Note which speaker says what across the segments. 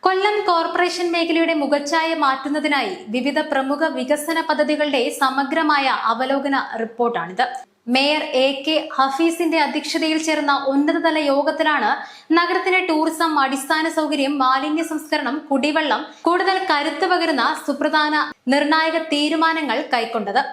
Speaker 1: കൊല്ലം corporation മേഖലയുടെ മുഖച്ഛായ മാറ്റുന്നതിനായി വിവിധ പ്രമുഖ വികസന പദ്ധതികളുടെ സമഗ്രമായ അവലോകന റിപ്പോർട്ടാണിത്. മേയർ AK ഹഫീസിന്റെ അധ്യക്ഷതയിൽ ചേർന്ന ഉന്നതതല യോഗത്തിലാണ് നഗരത്തിന്റെ ടൂറിസം, അടിസ്ഥാന സൗകര്യം, മാലിന്യ സംസ്കരണം, കുടിവെള്ളം കൂടുതൽ കരുത്ത് പകരുന്ന സുപ്രധാന നിർണായക തീരുമാനങ്ങൾ കൈക്കൊണ്ടത്.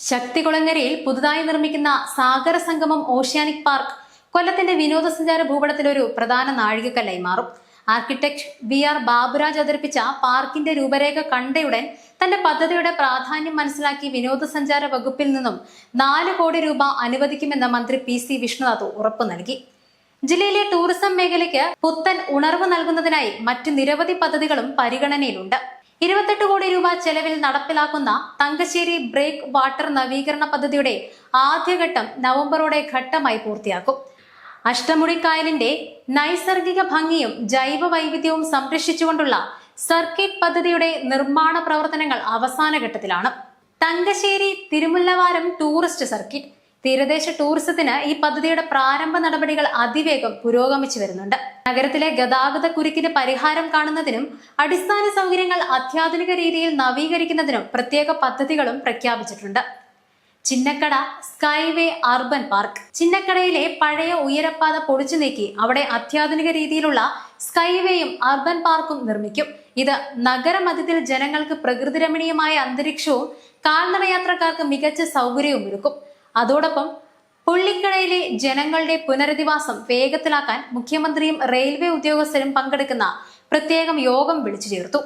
Speaker 1: ശക്തികുളങ്ങരയിൽ പുതുതായി നിർമ്മിക്കുന്ന സാഗര സംഗമം ഓഷ്യാനിക് പാർക്ക് കൊല്ലത്തിന്റെ വിനോദസഞ്ചാര ഭൂപടത്തിൽ ഒരു പ്രധാന നാഴികക്കല്ലായി മാറും. ആർക്കിടെക്ട് VR ബാബുരാജ് അവതരിപ്പിച്ച പാർക്കിന്റെ രൂപരേഖ കണ്ടയുടൻ തന്റെ പദ്ധതിയുടെ പ്രാധാന്യം മനസ്സിലാക്കി വിനോദസഞ്ചാര വകുപ്പിൽ നിന്നും 4 കോടി രൂപ അനുവദിക്കുമെന്ന് മന്ത്രി PC വിഷ്ണുനാഥ് ഉറപ്പു നൽകി. ജില്ലയിലെ ടൂറിസം മേഖലയ്ക്ക് പുത്തൻ ഉണർവ് നൽകുന്നതിനായി മറ്റ് നിരവധി പദ്ധതികളും പരിഗണനയിലുണ്ട്. 28 കോടി രൂപ ചെലവിൽ നടപ്പിലാക്കുന്ന തങ്കശ്ശേരി ബ്രേക്ക് വാട്ടർ നവീകരണ പദ്ധതിയുടെ ആദ്യഘട്ടം നവംബറോടെ ഘട്ടമായി പൂർത്തിയാക്കും. അഷ്ടമുടിക്കായലിന്റെ നൈസർഗിക ഭംഗിയും ജൈവ വൈവിധ്യവും സംരക്ഷിച്ചുകൊണ്ടുള്ള സർക്കിട്ട് പദ്ധതിയുടെ നിർമ്മാണ പ്രവർത്തനങ്ങൾ അവസാന ഘട്ടത്തിലാണ്. തങ്കശ്ശേരി തിരുമുല്ലവാരം ടൂറിസ്റ്റ് സർക്കിട്ട് തീരദേശ ടൂറിസത്തിന് ഈ പദ്ധതിയുടെ പ്രാരംഭ നടപടികൾ അതിവേഗം പുരോഗമിച്ചു വരുന്നുണ്ട്. നഗരത്തിലെ ഗതാഗത കുരുക്കിന് പരിഹാരം കാണുന്നതിനും അടിസ്ഥാന സൗകര്യങ്ങൾ അത്യാധുനിക രീതിയിൽ നവീകരിക്കുന്നതിനും പ്രത്യേക പദ്ധതികളും പ്രഖ്യാപിച്ചിട്ടുണ്ട്. Chinnakada skyway urban park. ചിന്നക്കടയിലെ പഴയ ഉയരപ്പാത പൊളിച്ചു നീക്കി അവിടെ അത്യാധുനിക രീതിയിലുള്ള സ്കൈവേയും അർബൻ പാർക്കും നിർമ്മിക്കും. ഇത് നഗരമധ്യത്തിൽ ജനങ്ങൾക്ക് പ്രകൃതി രമണീയമായ അന്തരീക്ഷവും കാൽനടയാത്രക്കാർക്ക് മികച്ച സൗകര്യവും ഒരുക്കും. അതോടൊപ്പം പുള്ളിക്കടയിലെ ജനങ്ങളുടെ പുനരധിവാസം വേഗത്തിലാക്കാൻ മുഖ്യമന്ത്രിയും റെയിൽവേ ഉദ്യോഗസ്ഥരും പങ്കെടുക്കുന്ന പ്രത്യേകം യോഗം വിളിച്ചു ചേർത്തു.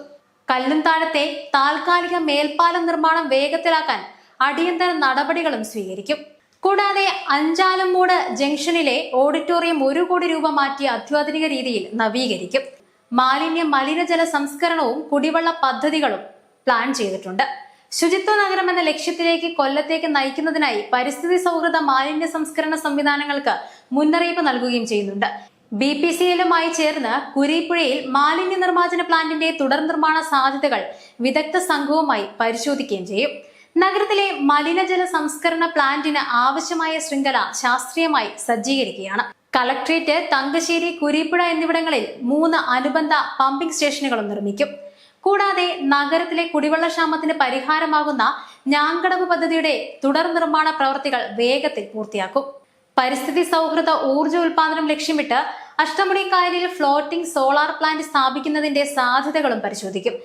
Speaker 1: കല്ലുംതാഴത്തെ താൽക്കാലിക മേൽപ്പാലം നിർമ്മാണം വേഗത്തിലാക്കാൻ അടിയന്തര നടപടികളും സ്വീകരിക്കും. കൂടാതെ അഞ്ചാലമ്മൂട് ജംഗ്ഷനിലെ ഓഡിറ്റോറിയം 1 കോടി രൂപ മാറ്റി അത്യാധുനിക രീതിയിൽ നവീകരിക്കും. മലിനജല സംസ്കരണവും കുടിവെള്ള പദ്ധതികളും പ്ലാൻ ചെയ്തിട്ടുണ്ട്. ശുചിത്വ നഗരം എന്ന ലക്ഷ്യത്തിലേക്ക് കൊല്ലത്തേക്ക് നയിക്കുന്നതിനായി പരിസ്ഥിതി സൗഹൃദ മാലിന്യ സംസ്കരണ സംവിധാനങ്ങൾക്ക് മുന്നറിയിപ്പ് നൽകുകയും ചെയ്യുന്നുണ്ട്. BPCLുമായി ചേർന്ന് കുരീപ്പുഴയിൽ മാലിന്യ നിർമ്മാർജ്ജന പ്ലാന്റിന്റെ തുടർ നിർമ്മാണ സാധ്യതകൾ വിദഗ്ധ സംഘവുമായി പരിശോധിക്കുകയും ചെയ്യും. നഗരത്തിലെ മലിനജല സംസ്കരണ പ്ലാന്റിന് ആവശ്യമായ ശൃംഖല ശാസ്ത്രീയമായി സജ്ജീകരിക്കുകയാണ്. കളക്ട്രേറ്റ്, തങ്കശ്ശേരി, കുരീപ്പുഴ എന്നിവിടങ്ങളിൽ 3 അനുബന്ധ പമ്പിംഗ് സ്റ്റേഷനുകളും നിർമ്മിക്കും. കൂടാതെ നഗരത്തിലെ കുടിവെള്ള ക്ഷാമത്തിന് പരിഹാരമാകുന്ന ഞാങ്കടവ് പദ്ധതിയുടെ തുടർ നിർമ്മാണ പ്രവർത്തികൾ വേഗത്തിൽ പൂർത്തിയാക്കും. പരിസ്ഥിതി സൗഹൃദ ഊർജ്ജ ഉൽപാദനം ലക്ഷ്യമിട്ട് അഷ്ടമുടിക്കായലിൽ ഫ്ലോട്ടിംഗ് സോളാർ പ്ലാന്റ് സ്ഥാപിക്കുന്നതിന്റെ സാധ്യതകളും പരിശോധിക്കും.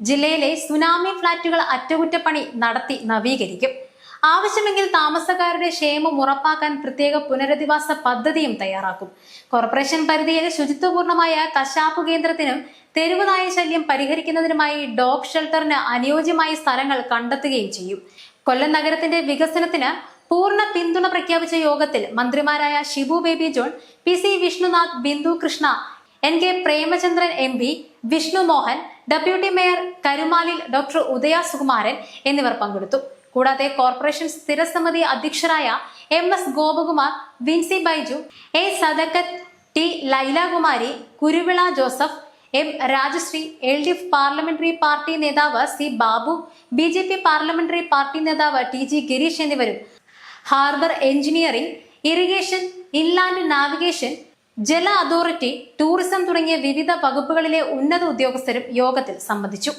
Speaker 1: ജില്ലയിലെ സുനാമി ഫ്ളാറ്റുകൾ അറ്റകുറ്റപ്പണി നടത്തി നവീകരിക്കും. ആവശ്യമെങ്കിൽ താമസക്കാരുടെ ക്ഷേമം ഉറപ്പാക്കാൻ പ്രത്യേക പുനരധിവാസ പദ്ധതിയും തയ്യാറാക്കും. കോർപ്പറേഷൻ പരിധിയിൽ ശുചിത്വപൂർണമായ കശാപ്പ് കേന്ദ്രത്തിനും തെരുവ് നായ ശല്യം പരിഹരിക്കുന്നതിനുമായി ഡോഗ് ഷെൽട്ടറിന് അനുയോജ്യമായ സ്ഥലങ്ങൾ കണ്ടെത്തുകയും ചെയ്യും. കൊല്ലം നഗരത്തിന്റെ വികസനത്തിന് പൂർണ്ണ പിന്തുണ പ്രഖ്യാപിച്ച യോഗത്തിൽ മന്ത്രിമാരായ Shibu Baby John, PC Vishnunath, Bindu Krishna, NK Premachandran MP, Vishnu Mohan, deputy mayor Karumalil doctor Udaya Sukumaran എന്നിവർ പങ്കെടുത്തു. കൂടാതെ കോർപ്പറേഷൻ സ്ഥിരസമിതി അധ്യക്ഷരായ MS Gopakumar, Vincy Baiju, A Sadakkath, T Lailakumari, Kuruvila Joseph, M Rajasree, LDF parliamentary party നേതാവ് C Babu, BJP parliamentary party നേതാവ് TG ഗിരീഷ് എന്നിവരും harbour engineering, irrigation, inland navigation, ജല അതോറിറ്റി, ടൂറിസം തുടങ്ങിയ വിവിധ വകുപ്പുകളിലെ ഉന്നത ഉദ്യോഗസ്ഥരും യോഗത്തിൽ സംബന്ധിച്ചു.